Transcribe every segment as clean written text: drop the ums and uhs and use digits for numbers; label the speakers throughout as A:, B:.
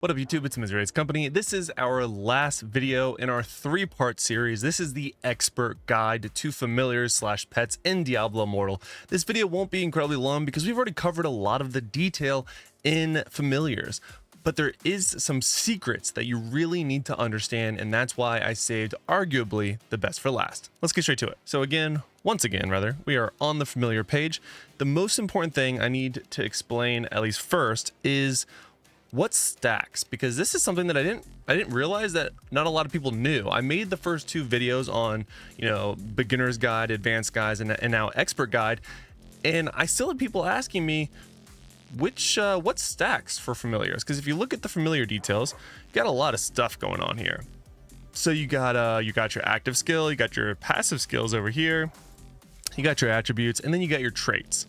A: What up YouTube, it's Mizra's Company. This is our last video in our three-part series. This is the expert guide to familiars slash pets in Diablo Immortal. This video won't be incredibly long because we've already covered a lot of the detail in familiars, but there is some secrets that you really need to understand, and that's why I saved arguably the best for last. Let's get straight to it. So once again, we are on the familiar page. The most important thing I need to explain, at least first, is what stacks, because this is something that I didn't realize that not a lot of people knew. I made the first two videos on, beginner's guide, advanced guides, and now expert guide, and I still had people asking me what stacks for familiars, because if you look at the familiar details, you got a lot of stuff going on here. So you got your active skill, you got your passive skills over here, you got your attributes, and then you got your traits.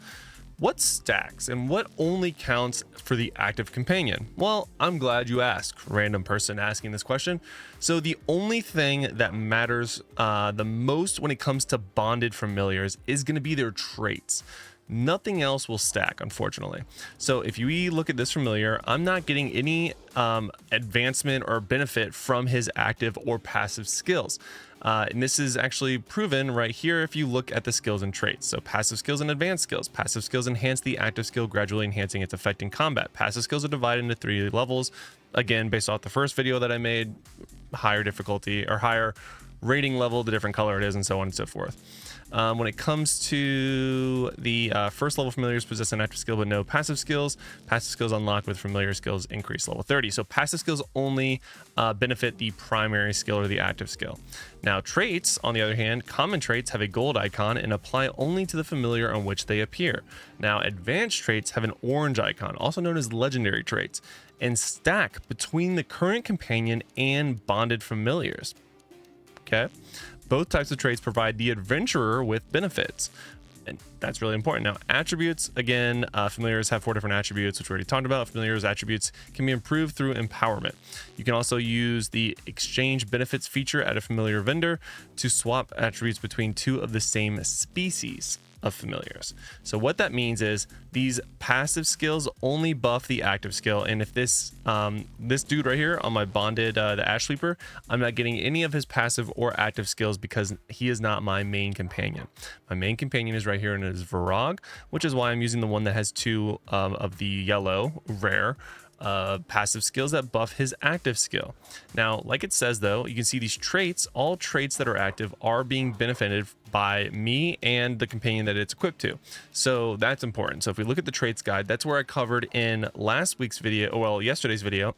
A: What stacks and what only counts for the active companion? Well, I'm glad you asked, random person asking this question. So the only thing that matters the most when it comes to bonded familiars is going to be their traits. Nothing else will stack, unfortunately. So if you look at this familiar, I'm not getting any advancement or benefit from his active or passive skills. And this is actually proven right here if you look at the skills and traits. So passive skills and advanced skills. Passive skills enhance the active skill, gradually enhancing its effect in combat. Passive skills are divided into 3 levels. Again, based off the first video that I made, higher difficulty or higher rating level, the different color it is, and so on and so forth. When it comes to the first level familiars possess an active skill but no passive skills. Passive skills unlocked with familiar skills increase level 30. So passive skills only benefit the primary skill or the active skill. Now traits, on the other hand, common traits have a gold icon and apply only to the familiar on which they appear. Now advanced traits have an orange icon, also known as legendary traits, and stack between the current companion and bonded familiars. Okay. Both types of traits provide the adventurer with benefits, and that's really important. Now, attributes, again, familiars have 4 different attributes, which we already talked about. Familiars attributes can be improved through empowerment. You can also use the exchange benefits feature at a familiar vendor to swap attributes between 2 of the same species of familiars. So what that means is these passive skills only buff the active skill, and if this dude right here on my bonded the Ash Sweeper, I'm not getting any of his passive or active skills because he is not my main companion. My main companion is right here, and it is Varog, which is why I'm using the one that has 2 of the yellow rare passive skills that buff his active skill. Now, like it says though, you can see these traits, all traits that are active are being benefited by me and the companion that it's equipped to. So that's important. So if we look at the traits guide, that's where I covered in last week's video, well, yesterday's video,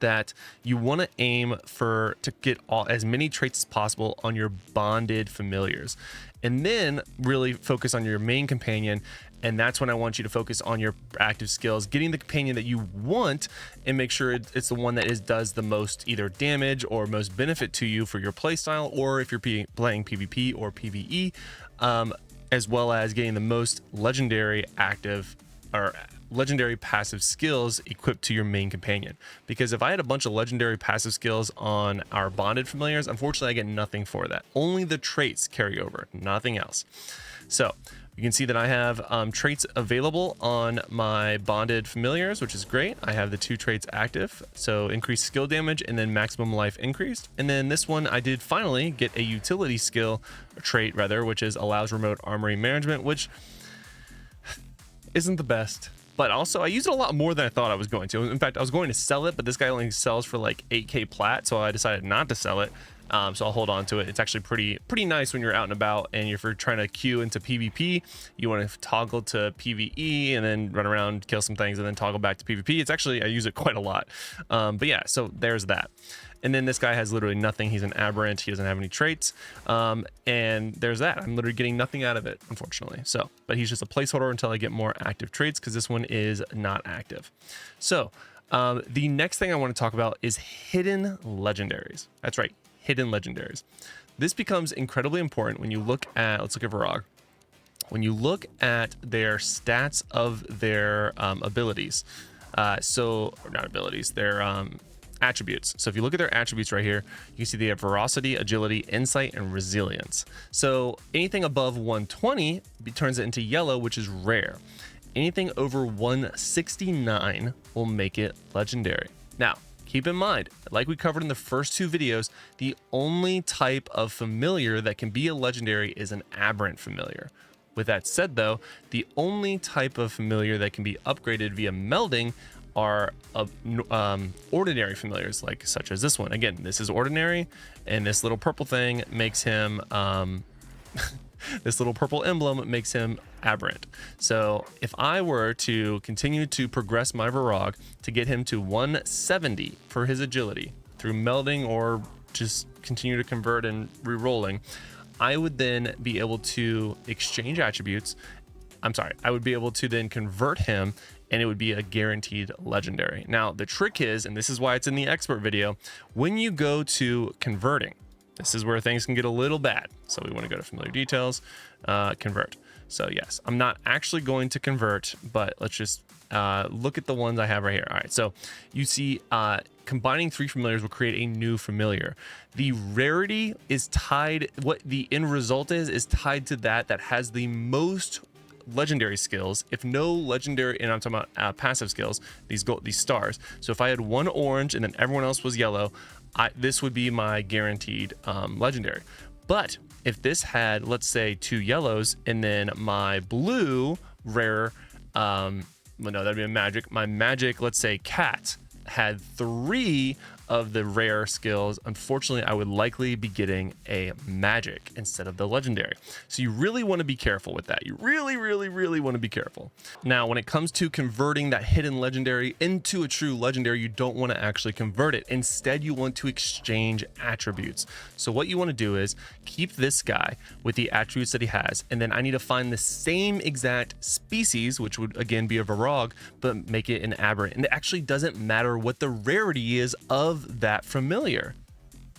A: that you want to aim to get as many traits as possible on your bonded familiars, and then really focus on your main companion. And that's when I want you to focus on your active skills, getting the companion that you want, and make sure it's the one that does the most either damage or most benefit to you for your playstyle, or if you're playing PvP or PvE, as well as getting the most legendary active or legendary passive skills equipped to your main companion. Because if I had a bunch of legendary passive skills on our bonded familiars, unfortunately I get nothing for that. Only the traits carry over, nothing else. So you can see that I have traits available on my bonded familiars, which is great. I have the 2 traits active, so increased skill damage and then maximum life increased. And then this one I did finally get a utility skill trait rather, which is allows remote armory management, which isn't the best. But also I use it a lot more than I thought I was going to. In fact, I was going to sell it, but this guy only sells for like 8k plat, so I decided not to sell it. So I'll hold on to it. It's actually pretty nice when you're out and about, and if you're trying to queue into PvP, you want to toggle to PvE and then run around, kill some things, and then toggle back to PvP. It's actually, I use it quite a lot. But yeah, so there's that. And then this guy has literally nothing. He's an aberrant. He doesn't have any traits. And there's that. I'm literally getting nothing out of it, unfortunately. So, but he's just a placeholder until I get more active traits, because this one is not active. So the next thing I want to talk about is hidden legendaries. That's right, hidden legendaries. This becomes incredibly important when you look at, let's look at Varog. When you look at their stats of their abilities, their attributes. So if you look at their attributes right here, you can see they have ferocity, agility, insight, and resilience. So anything above 120 turns it into yellow, which is rare. Anything over 169 will make it legendary. Now, keep in mind, like we covered in the first 2 videos, the only type of familiar that can be a legendary is an aberrant familiar. With that said though, the only type of familiar that can be upgraded via melding are ordinary familiars, like such as this one. Again, this is ordinary, and this little purple thing makes him this little purple emblem makes him aberrant. So if I were to continue to progress my Varrock to get him to 170 for his agility through melding or just continue to convert and re-rolling, I would then be able to exchange attributes. I would be able to then convert him, and it would be a guaranteed legendary. Now, the trick is, and this is why it's in the expert video, when you go to converting, this is where things can get a little bad. So we want to go to familiar details, convert. So yes, I'm not actually going to convert, but let's just look at the ones I have right here. All right, so you see combining 3 familiars will create a new familiar. The rarity is tied, what the end result is tied to that has the most legendary skills. If no legendary, and I'm talking about passive skills, these stars. So if I had 1 orange and then everyone else was yellow, this would be my guaranteed legendary. But if this had, let's say, 2 yellows and then my blue rare, well, no, that'd be a magic. My magic, let's say, cat had 3 of the rare skills, unfortunately, I would likely be getting a magic instead of the legendary. So you really want to be careful with that. You really, really, really want to be careful. Now, when it comes to converting that hidden legendary into a true legendary, you don't want to actually convert it. Instead, you want to exchange attributes. So what you want to do is keep this guy with the attributes that he has, and then I need to find the same exact species, which would again be a Varrock, but make it an aberrant. And it actually doesn't matter what the rarity is of that familiar,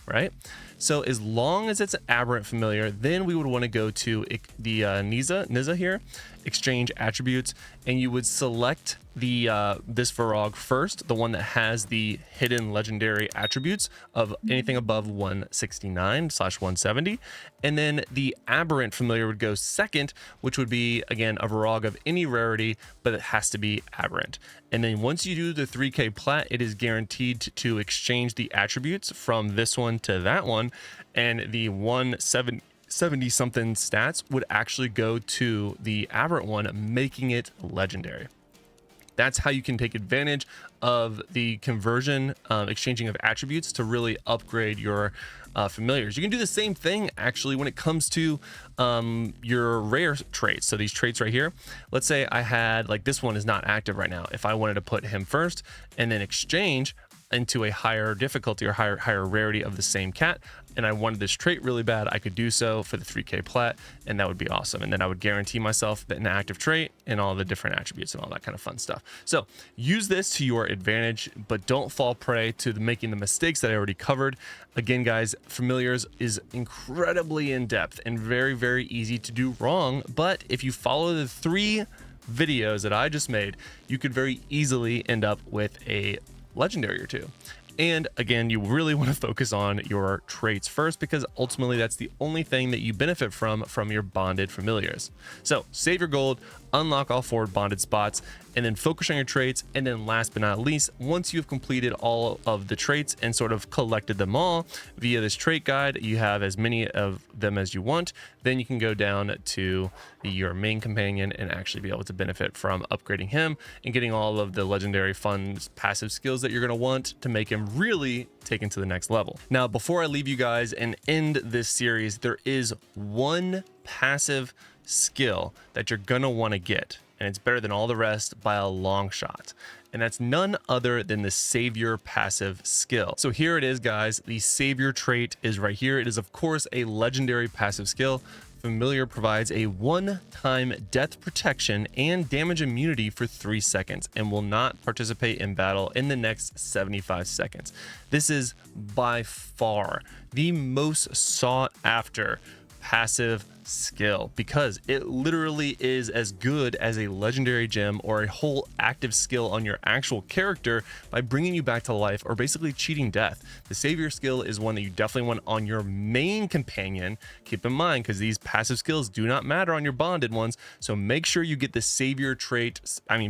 A: right? So as long as it's an aberrant familiar, then we would want to go to the Niza here, exchange attributes, and you would select the this Varrock first, the one that has the hidden legendary attributes of anything above 169/170, and then the aberrant familiar would go second, which would be again a Varrock of any rarity, but it has to be aberrant. And then once you do the 3K plat, it is guaranteed to exchange the attributes from this one to that one, and the 170 something stats would actually go to the aberrant one, making it legendary. That's how you can take advantage of the conversion, exchanging of attributes to really upgrade your familiars. You can do the same thing actually when it comes to your rare traits. So these traits right here, let's say I had, like, this one is not active right now. If I wanted to put him first and then exchange into a higher difficulty or higher rarity of the same cat, and I wanted this trait really bad, I could do so for the 3K plat, and that would be awesome. And then I would guarantee myself an active trait and all the different attributes and all that kind of fun stuff. So use this to your advantage, but don't fall prey to making the mistakes that I already covered. Again, guys, familiars is incredibly in depth and very, very easy to do wrong. But if you follow the 3 videos that I just made, you could very easily end up with a legendary or 2. And again, you really want to focus on your traits first, because ultimately that's the only thing that you benefit from your bonded familiars. So save your gold, unlock all 4 bonded spots, and then focus on your traits. And then last but not least, once you've completed all of the traits and sort of collected them all via this trait guide, you have as many of them as you want, then you can go down to your main companion and actually be able to benefit from upgrading him and getting all of the legendary fun passive skills that you're going to want to make him really taken to the next level. Now, before I leave you guys and end this series, there is one passive skill that you're gonna want to get, and it's better than all the rest by a long shot, and that's none other than the Savior passive skill. So here it is, guys. The Savior trait is right here. It is of course a legendary passive skill. Familiar provides a 1-time death protection and damage immunity for 3 seconds and will not participate in battle in the next 75 seconds. This is by far the most sought after passive skill, because it literally is as good as a legendary gem or a whole active skill on your actual character by bringing you back to life or basically cheating death. The savior skill is one that you definitely want on your main companion. Keep in mind, because these passive skills do not matter on your bonded ones, so make sure you get the savior trait,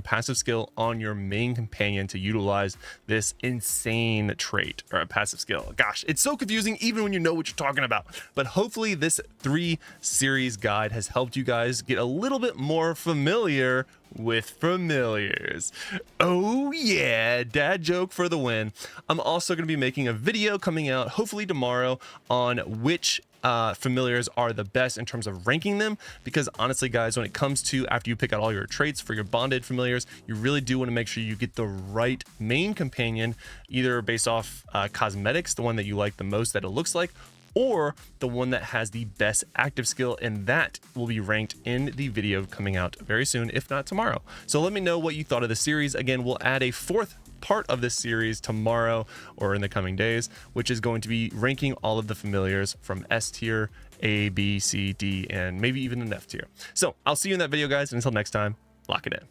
A: passive skill on your main companion to utilize this insane trait or a passive skill. Gosh, it's so confusing even when you know what you're talking about, but hopefully this 3 series guide has helped you guys get a little bit more familiar with familiars. Oh yeah, dad joke for the win. I'm also going to be making a video coming out hopefully tomorrow on which familiars are the best in terms of ranking them, because honestly guys, when it comes to after you pick out all your traits for your bonded familiars, you really do want to make sure you get the right main companion, either based off cosmetics, the one that you like the most that it looks like, or the one that has the best active skill, and that will be ranked in the video coming out very soon, if not tomorrow. So let me know what you thought of the series. Again, we'll add a 4th part of this series tomorrow or in the coming days, which is going to be ranking all of the familiars from S tier, A, B, C, D, and maybe even an F tier. So I'll see you in that video, guys, and until next time, lock it in.